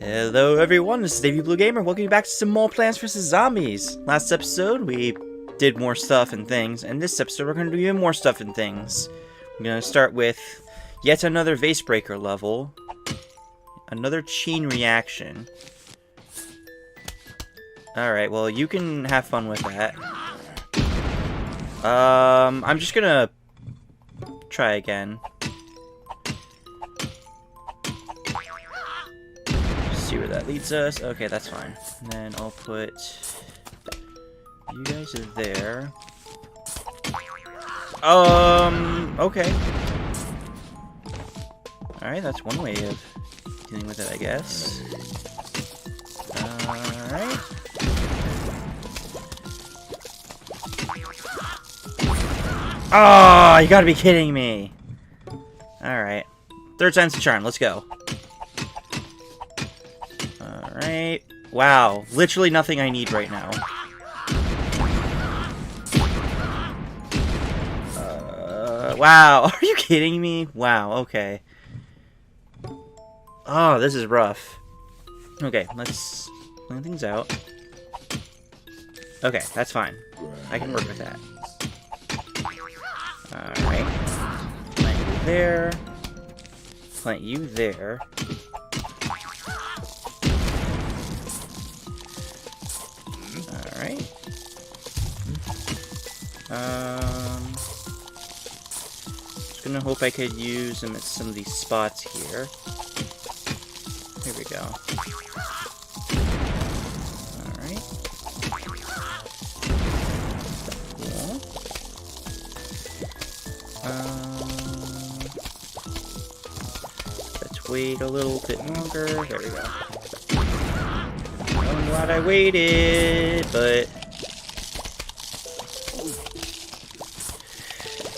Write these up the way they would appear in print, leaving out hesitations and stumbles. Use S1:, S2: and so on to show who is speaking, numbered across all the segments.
S1: Hello everyone, this is NavyBlueGamer. Welcome you back to some more Plants vs. Zombies. Last episode, we did more stuff and things, and this episode we're going to do even more stuff and things. We're going to start with yet another vase breaker level. Another chain reaction. Alright, well you can have fun with that. I'm just gonna try again. See where that leads us. Okay, that's fine. And then I'll put you guys are there. Okay. Alright, that's one way of dealing with it, I guess. Alright. Oh, you gotta be kidding me. Alright. Third time's the charm, let's go. Alright. Wow. Literally nothing I need right now. Wow. Are you kidding me? Wow, okay. Oh, this is rough. Okay, let's plan things out. Okay, that's fine. I can work with that. Alright. Plant you there. Plant you there. Alright. Just gonna hope I could use them at some of these spots here. Here we go. Alright. Cool. Let's wait a little bit longer. There we go. I'm glad I waited, but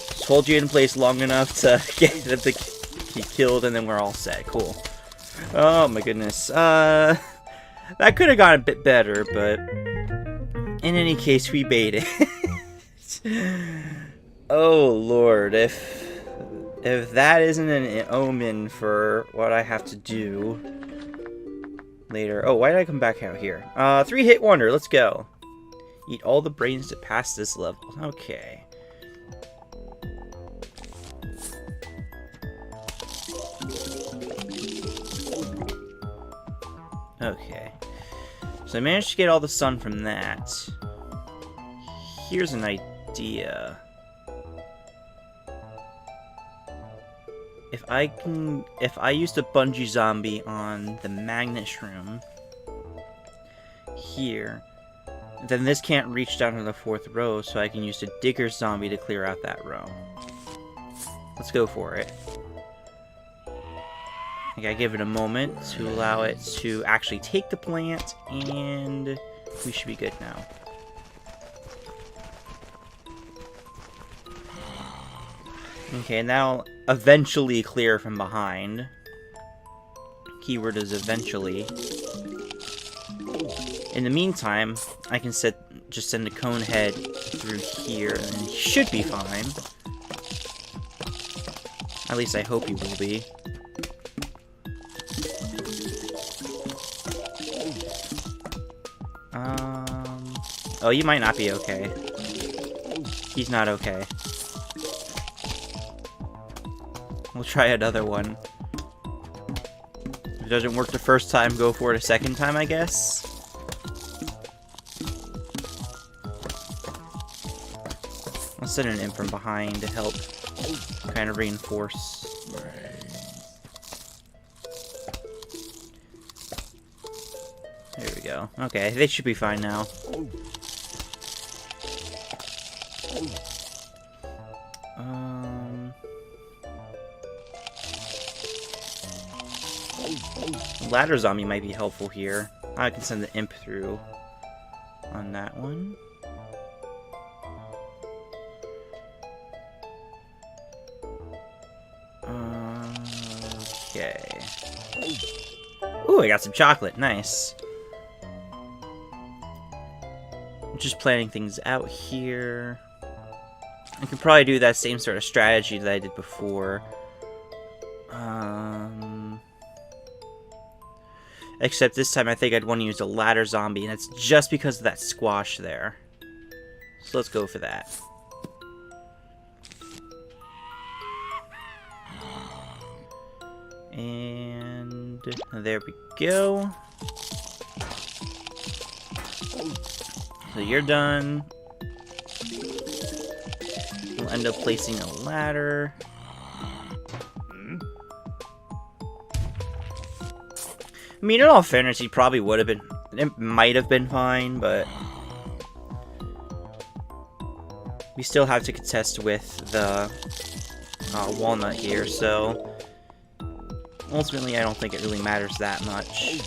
S1: just hold you in place long enough to get them to get killed, and then we're all set. Cool. Oh my goodness. That could have gone a bit better, but in any case, we made it. Oh Lord, if that isn't an omen for what I have to do later. Oh, why did I come back out here? 3-hit wonder, let's go. Eat all the brains to pass this level. Okay. Okay. So I managed to get all the sun from that. Here's an idea. If I used a bungee zombie on the magnet shroom here, then this can't reach down to the 4th row, so I can use the digger zombie to clear out that row. Let's go for it. I gotta give it a moment to allow it to actually take the plant, and we should be good now. Okay, now eventually clear from behind. Keyword is eventually. In the meantime, I can just send a cone head through here, and he should be fine. At least I hope he will be. Oh, you might not be okay. He's not okay. We'll try another one. If it doesn't work the first time, go for it a second time, I guess. I'll send an imp from behind to help kind of reinforce. There we go. Okay, they should be fine now. Ladder zombie might be helpful here. I can send the imp through on that one. Okay. Ooh, I got some chocolate. Nice. I'm just planning things out here. I could probably do that same sort of strategy that I did before. Except this time I think I'd want to use a ladder zombie, and it's just because of that squash there. So let's go for that. And there we go. So you're done. We'll end up placing a ladder. I mean, in all fairness, he probably would have been... It might have been fine, but... We still have to contest with the walnut here, so... Ultimately, I don't think it really matters that much.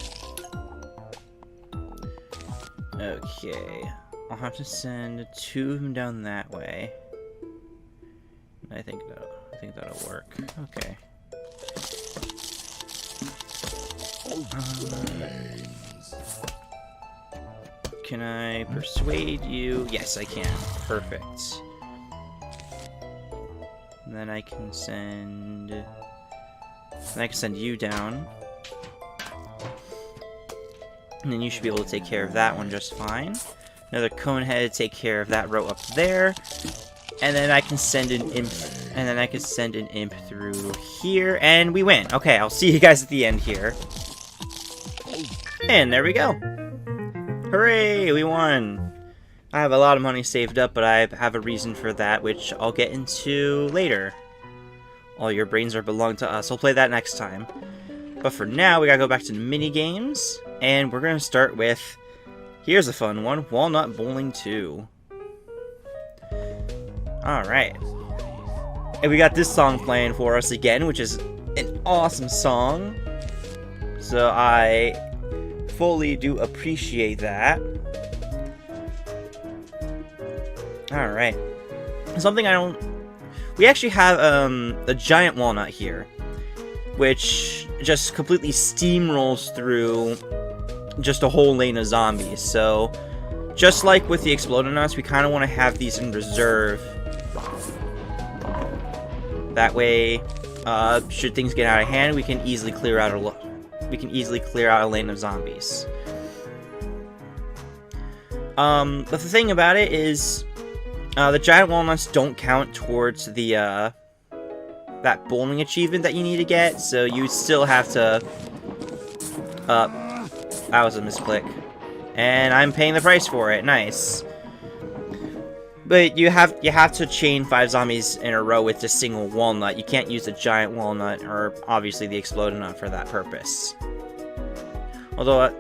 S1: Okay. I'll have to send 2 of them down that way. I think that'll work. Okay. Can I persuade you? Yes, I can. Perfect. And then I can send... you down. And then you should be able to take care of that one just fine. Another cone head to take care of that row up there. And then I can send an imp. And then I can send an imp through here. And we win. Okay, I'll see you guys at the end here. And there we go. Hooray, we won. I have a lot of money saved up, but I have a reason for that, which I'll get into later. All your brains are belong to us. I'll play that next time. But for now, we gotta go back to the mini games, and we're gonna start with, here's a fun one, Walnut Bowling 2. Alright. And we got this song playing for us again, which is an awesome song. So I fully do appreciate that. Alright. Something I don't... We actually have a giant walnut here, which just completely steamrolls through just a whole lane of zombies. So, just like with the exploding nuts, we kind of want to have these in reserve. That way, should things get out of hand, we can easily clear out a lane of zombies. But the thing about it is, the giant walnuts don't count towards the, that bowling achievement that you need to get, so you still have to, that was a misclick. And I'm paying the price for it, nice. But you have to chain 5 zombies in a row with just single walnut. You can't use the giant walnut, or obviously the exploding nut for that purpose. Although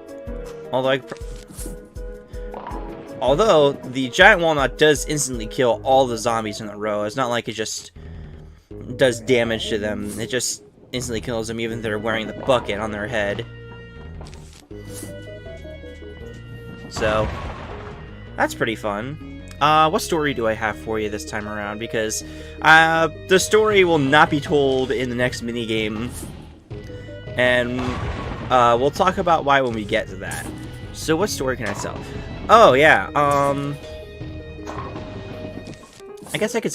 S1: the giant walnut does instantly kill all the zombies in a row. It's not like it just does damage to them. It just instantly kills them even if they're wearing the bucket on their head. So, that's pretty fun. What story do I have for you this time around? Because the story will not be told in the next minigame. And we'll talk about why when we get to that. So what story can I tell? Oh yeah, I guess I could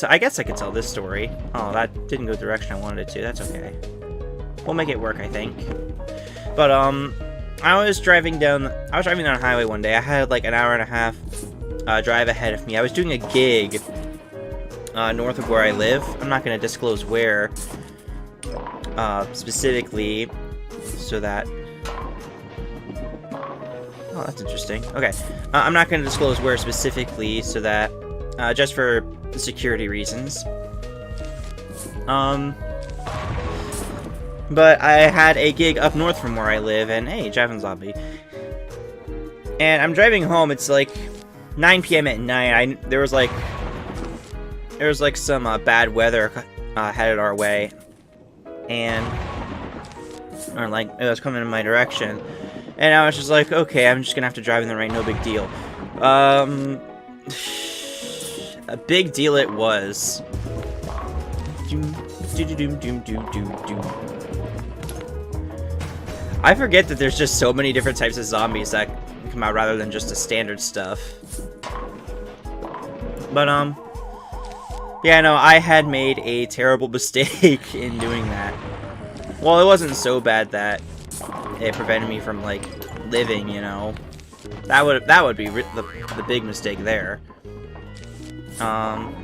S1: tell this story. Oh, that didn't go the direction I wanted it to. That's okay. We'll make it work, I think. But I was driving down a highway one day. I had like an hour and a half drive ahead of me. I was doing a gig north of where I live. I'm not going to disclose where specifically, so that... Oh, that's interesting. Okay. I'm not going to disclose where specifically, so that... just for security reasons. But I had a gig up north from where I live, and hey, Javin Zombie. And I'm driving home, it's like 9 p.m. at night. There was like some bad weather headed our way. And... Or like, it was coming in my direction. And I was just like, okay, I'm just gonna have to drive in the rain, no big deal. A big deal it was. I forget that there's just so many different types of zombies that come out rather than just the standard stuff. But, yeah, no, I had made a terrible mistake in doing that. Well, it wasn't so bad that it prevented me from like living, you know. That would be the big mistake there. I'm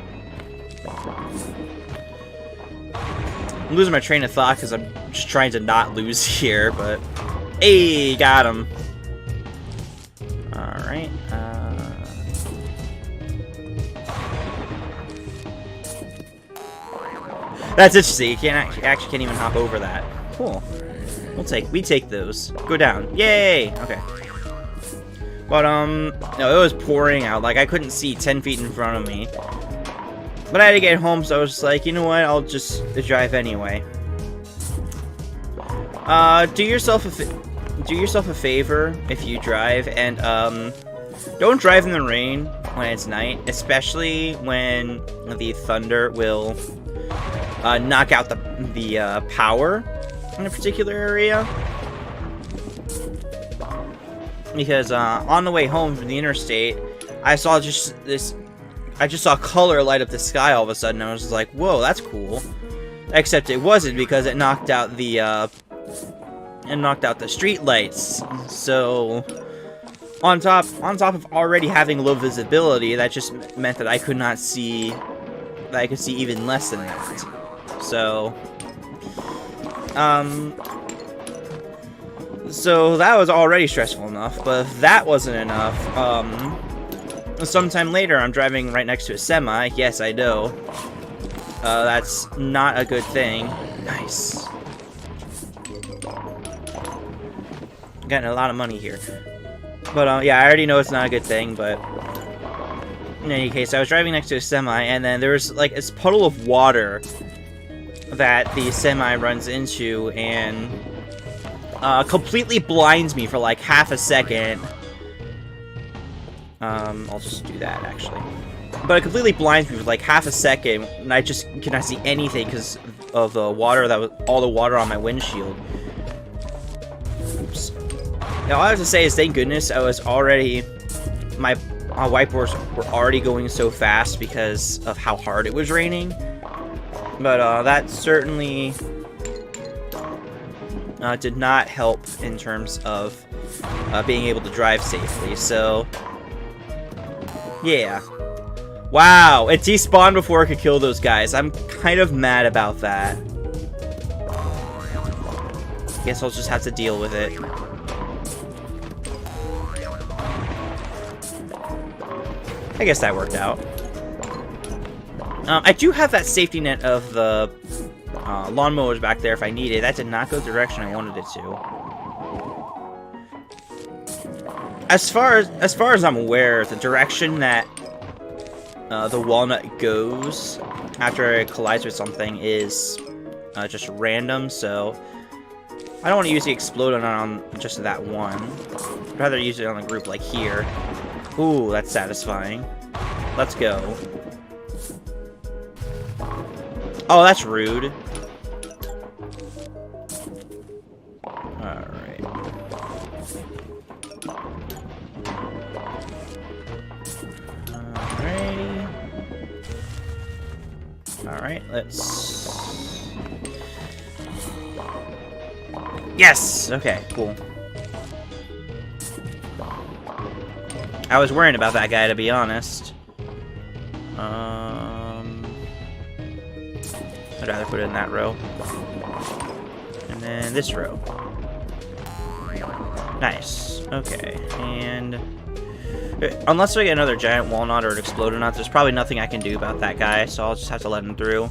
S1: losing my train of thought because I'm just trying to not lose here, but hey, got him. All right. That's interesting. You actually can't even hop over that. Cool. We take those. Go down. Yay! Okay. But no, it was pouring out. Like I couldn't see 10 feet in front of me. But I had to get home, so I was just like, you know what? I'll just drive anyway. Do yourself a favor if you drive, and don't drive in the rain when it's night, especially when the thunder will knock out the power in a particular area. Because on the way home from the interstate, I just saw color light up the sky all of a sudden. I was like, whoa, that's cool. Except it wasn't, because it knocked out the street lights. So on top of already having low visibility, that just meant that I could not see, that I could see even less than that. So so that was already stressful enough, but if that wasn't enough, sometime later I'm driving right next to a semi. Yes, I know. That's not a good thing. Nice. Getting a lot of money here. But yeah, I already know it's not a good thing, but in any case, I was driving next to a semi, and then there was like this puddle of water that the semi runs into, and completely blinds me for like half a second. I'll just do that actually. But it completely blinds me for like half a second, and I just cannot see anything because of the water, that was all the water on my windshield. Oops. Now all I have to say is thank goodness I was already, my wipers were already going so fast because of how hard it was raining. But that certainly did not help in terms of being able to drive safely, so yeah. Wow, it despawned before I could kill those guys. I'm kind of mad about that. Guess I'll just have to deal with it. I guess that worked out. I do have that safety net of the lawnmowers back there if I need it. That did not go the direction I wanted it to. As far as I'm aware, the direction that the walnut goes after it collides with something is just random, so I don't want to use the explode on just that one. I'd rather use it on a group like here. Ooh, that's satisfying. Let's go. Oh, that's rude. Alright. Alrighty. Alright, let's... Yes! Okay, cool. I was worrying about that guy, to be honest. I'd rather put it in that row. And then this row. Nice. Okay, and... unless I get another giant walnut or an explodonaut, there's probably nothing I can do about that guy, so I'll just have to let him through.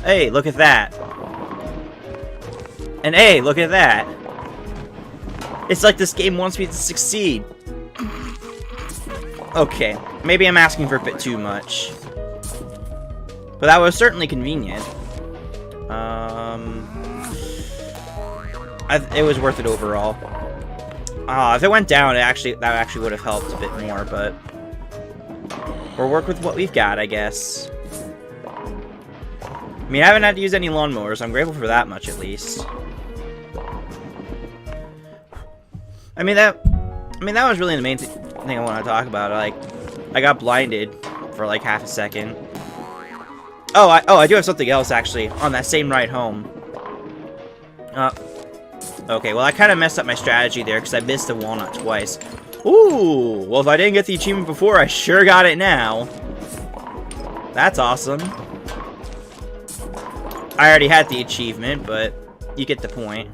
S1: Hey, look at that! And hey, look at that! It's like this game wants me to succeed. Okay, maybe I'm asking for a bit too much. But that was certainly convenient. It was worth it overall. If it went down, that actually would have helped a bit more, but we'll work with what we've got, I guess. I mean, I haven't had to use any lawnmowers. I'm grateful for that much, at least. I mean, that was really the main thing I want to talk about. Like, I got blinded for like half a second. Oh, I do have something else actually on that same ride home. Okay, well, I kind of messed up my strategy there because I missed the walnut twice. Ooh! Well, if I didn't get the achievement before, I sure got it now. That's awesome. I already had the achievement, but you get the point.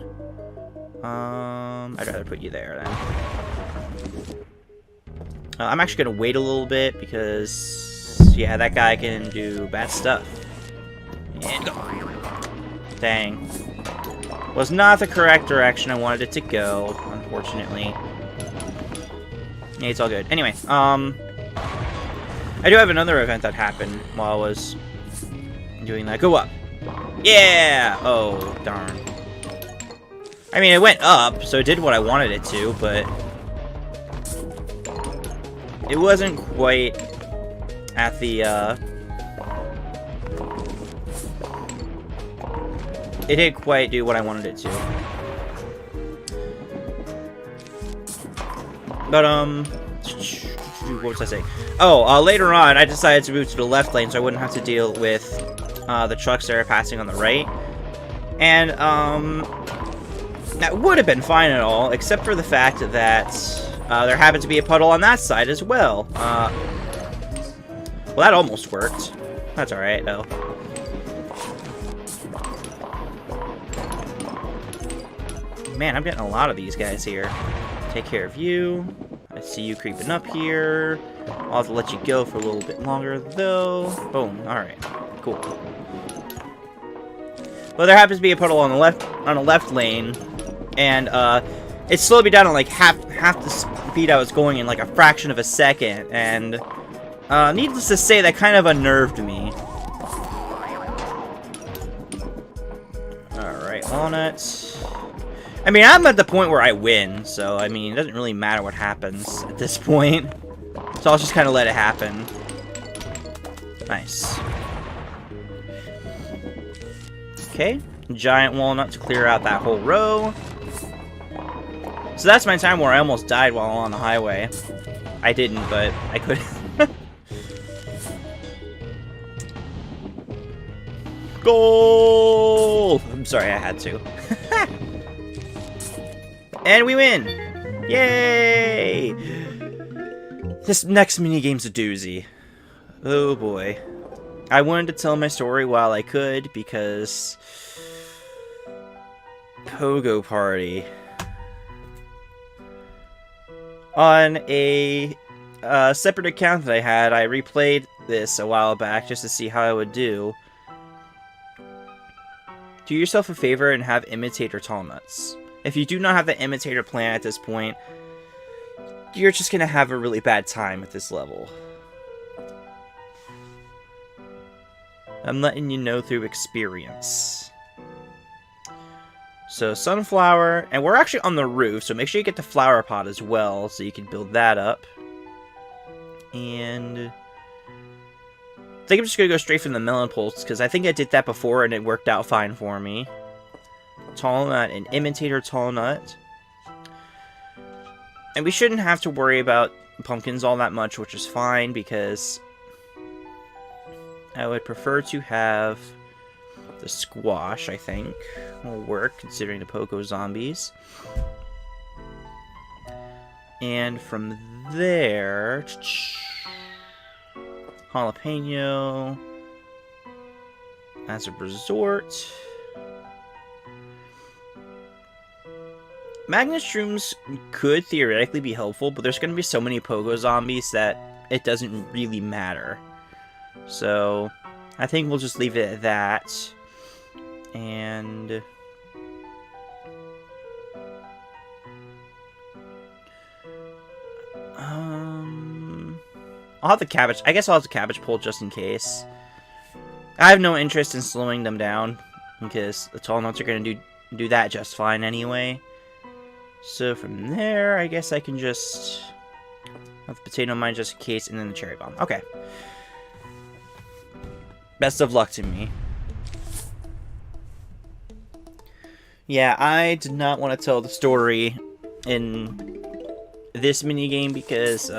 S1: I'd rather put you there, then. I'm actually going to wait a little bit because, yeah, that guy can do bad stuff. And go. Dang. Was not the correct direction I wanted it to go, unfortunately. Yeah, it's all good. Anyway, I do have another event that happened while I was doing that. Go up. Yeah! Oh, darn. I mean, it went up, so it did what I wanted it to, but it wasn't quite at the, it didn't quite do what I wanted it to. But, what was I saying? Oh, later on, I decided to move to the left lane so I wouldn't have to deal with, the trucks that are passing on the right. And, that would have been fine at all, except for the fact that, there happened to be a puddle on that side as well. Well, that almost worked. That's alright, though. Man, I'm getting a lot of these guys here. Take care of you. I see you creeping up here. I'll have to let you go for a little bit longer, though. Boom. Alright. Cool. Well, there happens to be a puddle on the left lane, and it slowed me down to like half the speed I was going in, like a fraction of a second, and needless to say, that kind of unnerved me. Alright, walnuts. I mean, I'm at the point where I win, so, I mean, it doesn't really matter what happens at this point. So I'll just kind of let it happen. Nice. Okay, giant walnut to clear out that whole row. So that's my time where I almost died while on the highway. I didn't, but I could. Goal! I'm sorry, I had to. And we win! Yay! This next minigame's a doozy. Oh boy. I wanted to tell my story while I could, because... Pogo Party. On a separate account that I had, I replayed this a while back just to see how I would do. Do yourself a favor and have Imitator Tall Nuts. If you do not have the Imitator plan at this point, you're just going to have a really bad time at this level. I'm letting you know through experience. So, sunflower, and we're actually on the roof, so make sure you get the flower pot as well, so you can build that up. And I think I'm just going to go straight from the melon pulse, because I think I did that before and it worked out fine for me. Tall nut and imitator tall nut. And we shouldn't have to worry about pumpkins all that much, which is fine, because I would prefer to have the squash, I think, will work, considering the Pogo zombies. And from there, jalapeno as a resort. Magnet shrooms could theoretically be helpful, but there's going to be so many Pogo zombies that it doesn't really matter. So, I think we'll just leave it at that. And I'll have the cabbage. I guess I'll have the cabbage pull just in case. I have no interest in slowing them down because the tall nuts are going to do that just fine anyway. So from there, I guess I can just have the potato mine just in case, and then the cherry bomb. Okay. Best of luck to me. Yeah, I did not want to tell the story in this minigame because,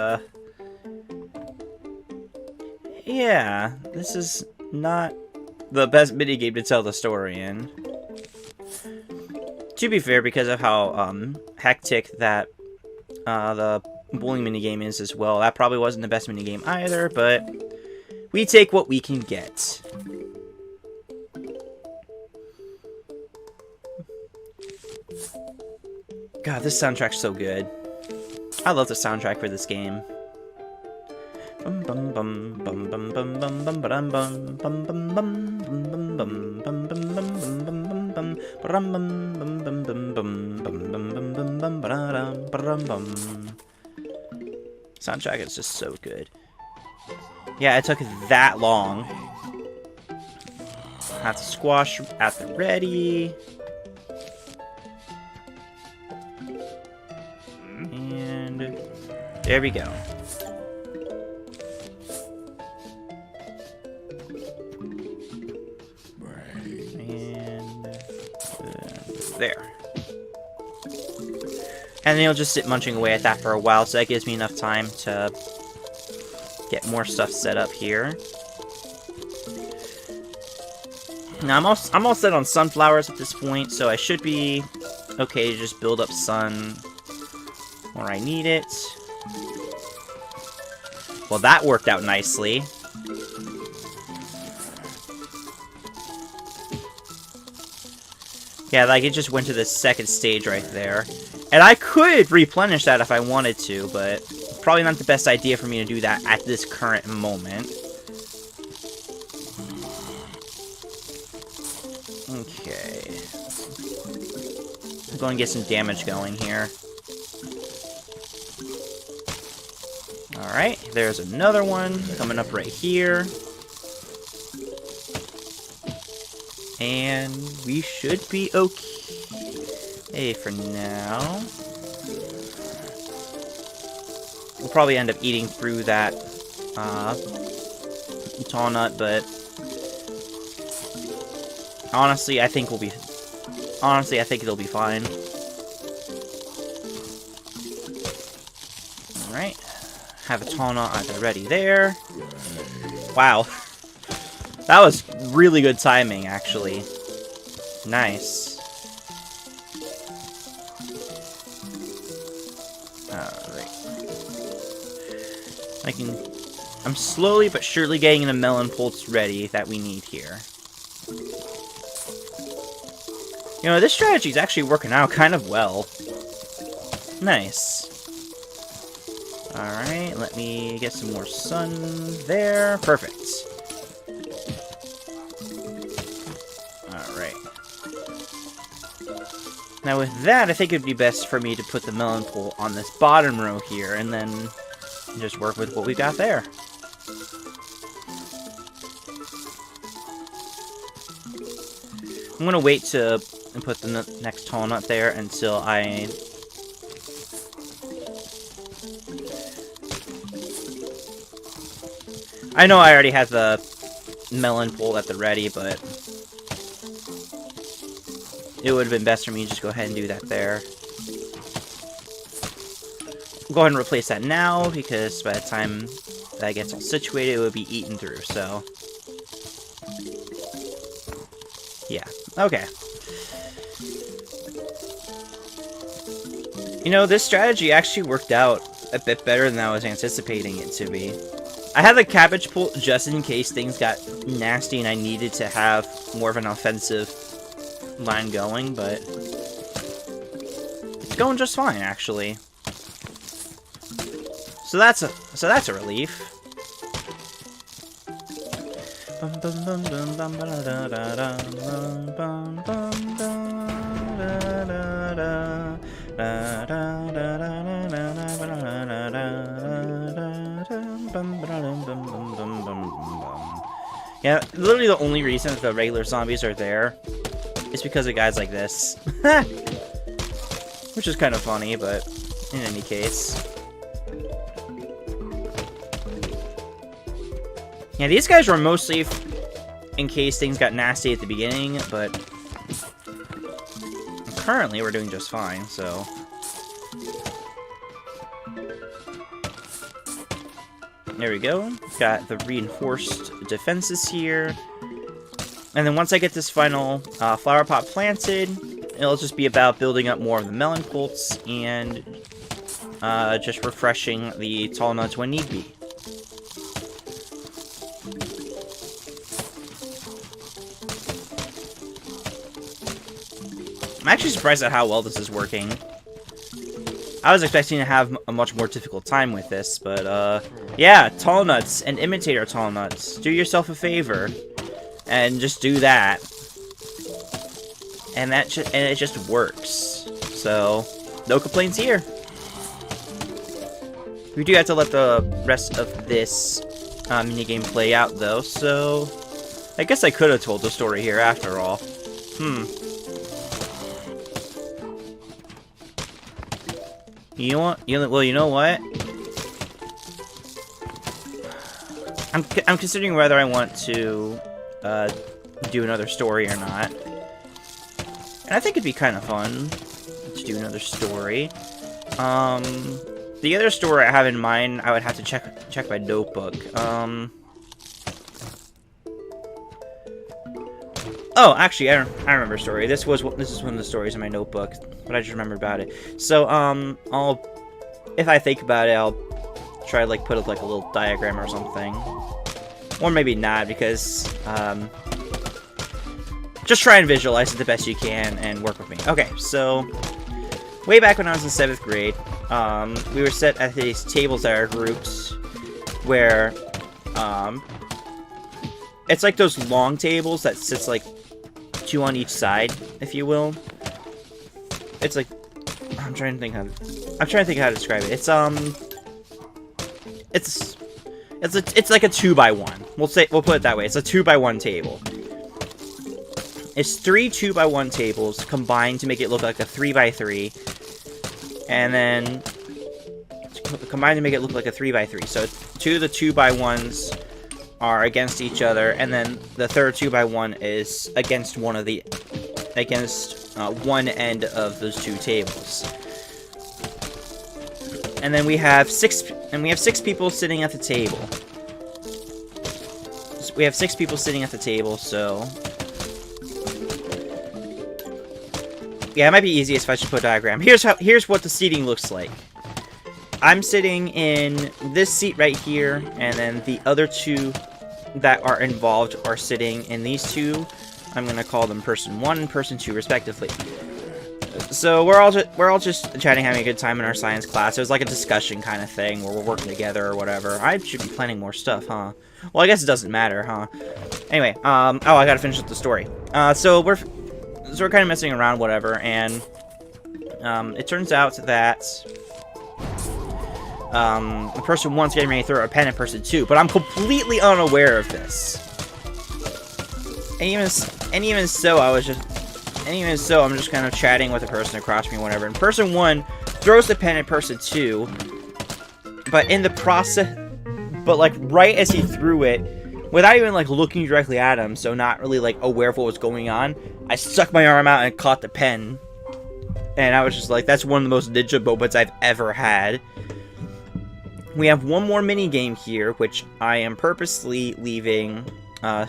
S1: yeah, this is not the best minigame to tell the story in. To be fair, because of how hectic that the bowling minigame is as well, that probably wasn't the best minigame either, but we take what we can get. God, this soundtrack's so good. I love the soundtrack for this game. Soundtrack is just so good. Yeah, it took that long. Have to squash at the ready. And there we go. There. And then he'll just sit munching away at that for a while, so that gives me enough time to get more stuff set up here. Now, I'm all set on sunflowers at this point, so I should be okay to just build up sun where I need it. Well, that worked out nicely. Yeah, like it just went to the second stage right there. And I could replenish that if I wanted to, but probably not the best idea for me to do that at this current moment. Okay. I'm going to get some damage going here. Alright, there's another one coming up right here. And we should be okay for now. We'll probably end up eating through that tall nut, but honestly, I think it'll be fine. Alright. Have a tall nut either ready there. Wow. That was really good timing, actually. Nice. Alright. I'm slowly but surely getting the melon pulse ready that we need here. You know, this strategy is actually working out kind of well. Nice. Alright, let me get some more sun there. Perfect. Alright. Now with that, I think it would be best for me to put the melon pole on this bottom row here, and then just work with what we got there. I'm gonna wait to put the next tall nut there until I know I already have the melon pole at the ready, but it would have been best for me to just go ahead and do that there. I'll go ahead and replace that now, because by the time that gets all situated, it would be eaten through, so yeah, okay. You know, this strategy actually worked out a bit better than I was anticipating it to be. I had the cabbage pull just in case things got nasty and I needed to have more of an offensive line going, but it's going just fine, actually. So that's a relief. Yeah, literally the only reason that the regular zombies are there is because of guys like this. Which is kind of funny, but in any case. Yeah, these guys were mostly in case things got nasty at the beginning, but currently we're doing just fine, so. There we go. Got the reinforced defenses here. And then once I get this final flower pot planted, it'll just be about building up more of the melon colts and just refreshing the tall nuts when need be. I'm actually surprised at how well this is working. I was expecting to have a much more difficult time with this, but, yeah, tall nuts and imitator tall nuts. Do yourself a favor and just do that. And it just works. So, no complaints here. We do have to let the rest of this minigame play out, though, so I guess I could have told the story here after all. You know what? Well, you know what? I'm considering whether I want to do another story or not. And I think it'd be kind of fun to do another story. The other story I have in mind, I would have to check my notebook. Oh, actually, I remember a story. This is one of the stories in my notebook, but I just remembered about it. So, if I think about it, I'll try to like put like a little diagram or something, or maybe not, because just try and visualize it the best you can and work with me. Okay, so way back when I was in 7th grade, we were set at these tables that are grouped, where it's like those long tables that sits like 2 on each side, if you will. It's like, I'm trying to think how to describe it. It's like a 2x1. We'll put it that way. It's a 2x1 table. It's 3 2x1 tables combined to make it look like a 3x3, and then combined to make it look like a 3x3. So 2 of the 2x1s are against each other, and then the third 2x1 is against one end of those 2 tables. And then we have 6 people sitting at the table. So we have 6 people sitting at the table, so yeah, it might be easiest if I should put a diagram. Here's what the seating looks like. I'm sitting in this seat right here, and then the other 2 that are involved are sitting in these 2. I'm gonna call them person 1 and person 2 respectively. So we're all just chatting, having a good time in our science class. It was like a discussion kind of thing where we're working together or whatever. I should be planning more stuff, huh? Well, I guess it doesn't matter, huh? Anyway, oh, I gotta finish up the story. So we're kind of messing around, whatever, and it turns out that the person 1's getting ready to throw a pen at person 2, but I'm completely unaware of this. And even so, I'm just kind of chatting with the person across from me, whatever. And person 1 throws the pen at person 2, but in the process, like right as he threw it, without even like looking directly at him, so not really like aware of what was going on, I stuck my arm out and caught the pen. And I was just like, that's one of the most ninja moments I've ever had. We have one more mini game here, which I am purposely leaving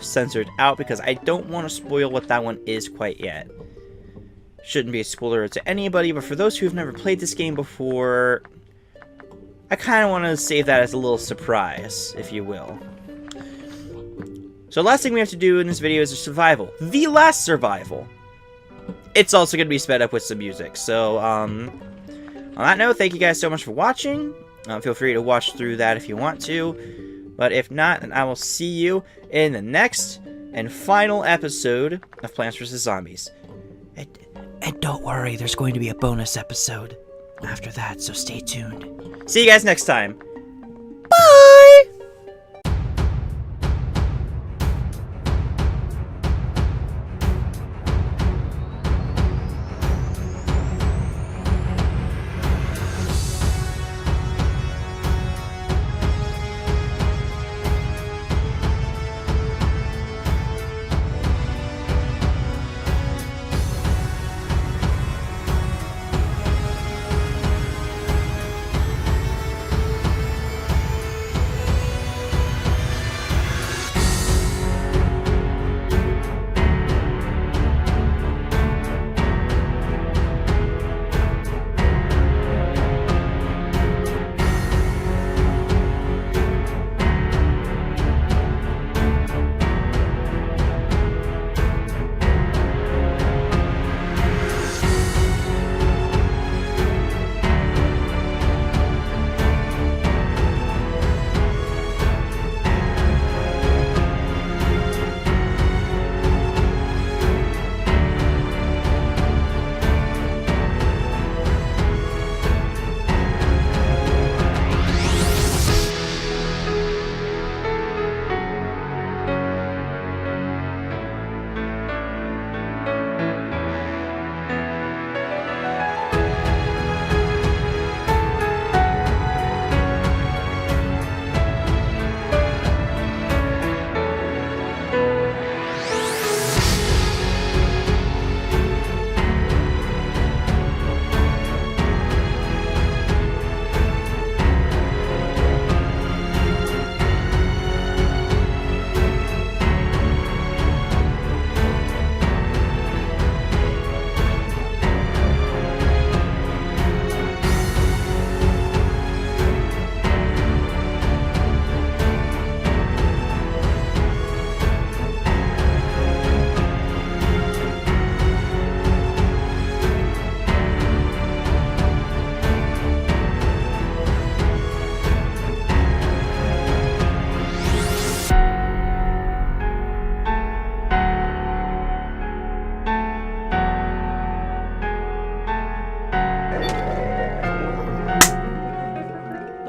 S1: censored out because I don't want to spoil what that one is quite yet. Shouldn't be a spoiler to anybody, but for those who have never played this game before, I kind of want to save that as a little surprise, if you will. So last thing we have to do in this video is a survival. The last survival. It's also going to be sped up with some music. So, on that note, thank you guys so much for watching. Feel free to watch through that if you want to. But if not, then I will see you in the next and final episode of Plants vs. Zombies. And don't worry, there's going to be a bonus episode after that, so stay tuned. See you guys next time. Bye!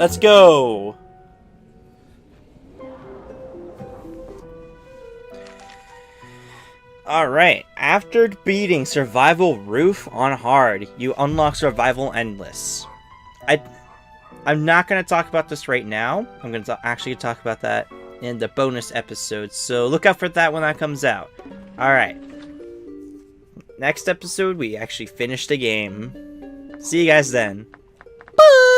S1: Let's go! Alright, after beating Survival Roof on Hard, you unlock Survival Endless. I'm not going to talk about this right now. I'm going to actually talk about that in the bonus episode, so look out for that when that comes out. Alright. Next episode, we actually finish the game. See you guys then. Bye!